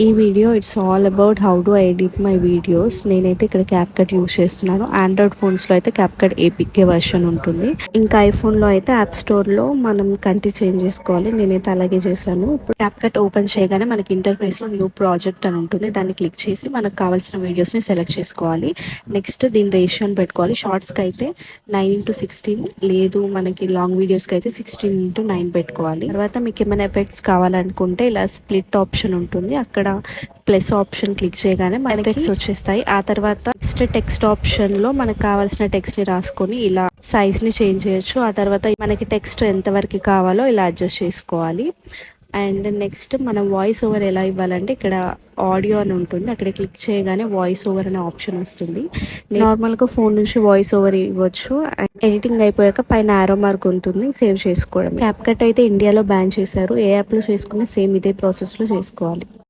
ఈ video it's all about how to edit my videos. నేనైతే ఇక్కడ క్యాప్కట్ యూస్ చేస్తున్నాను. ఆండ్రాయిడ్ ఫోన్స్లో అయితే క్యాప్కట్ ఏపీకే వర్షన్ ఉంటుంది. ఇంకా ఐఫోన్లో అయితే యాప్ స్టోర్లో మనం కంట్రీ చేంజ్ చేసుకోవాలి. నేనైతే అలాగే చేశాను. ఇప్పుడు క్యాప్కట్ ఓపెన్ చేయగానే మనకి ఇంటర్ఫేస్లో న్యూ ప్రాజెక్ట్ అని ఉంటుంది. దాన్ని క్లిక్ చేసి మనకు కావాల్సిన వీడియోస్ని సెలెక్ట్ చేసుకోవాలి. నెక్స్ట్ దీని రేషియోని పెట్టుకోవాలి. షార్ట్స్కి అయితే 9:16, లేదు మనకి లాంగ్ వీడియోస్కి అయితే 16:9 పెట్టుకోవాలి. తర్వాత మీకు ఏమైనా ఎఫెక్ట్స్ కావాలనుకుంటే ఇలా స్ప్లిట్ ఆప్షన్ ఉంటుంది. అక్కడ ప్లస్ ఆప్షన్ క్లిక్ చేయగానే మన ఎఫెక్ట్స్ వచ్చేస్తాయి. ఆ తర్వాత నెక్స్ట్ టెక్స్ట్ ఆప్షన్లో మనకు కావాల్సిన టెక్స్ట్ని రాసుకొని ఇలా సైజ్ని చేంజ్ చేయొచ్చు. ఆ తర్వాత మనకి టెక్స్ట్ ఎంతవరకు కావాలో ఇలా అడ్జస్ట్ చేసుకోవాలి. అండ్ నెక్స్ట్ మనం వాయిస్ ఓవర్ ఎలా ఇవ్వాలంటే ఇక్కడ ఆడియో అని ఉంటుంది. అక్కడ క్లిక్ చేయగానే వాయిస్ ఓవర్ అనే ఆప్షన్ వస్తుంది. నార్మల్గా ఫోన్ నుంచి వాయిస్ ఓవర్ ఇవ్వచ్చు. ఎడిటింగ్ అయిపోయాక పైన ఆరో మార్క్ ఉంటుంది, సేవ్ చేసుకోవడం. క్యాప్కట్ అయితే ఇండియాలో బ్యాన్ చేశారు. ఏ యాప్లో చేసుకున్నా సేమ్ ఇదే ప్రాసెస్లో చేసుకోవాలి.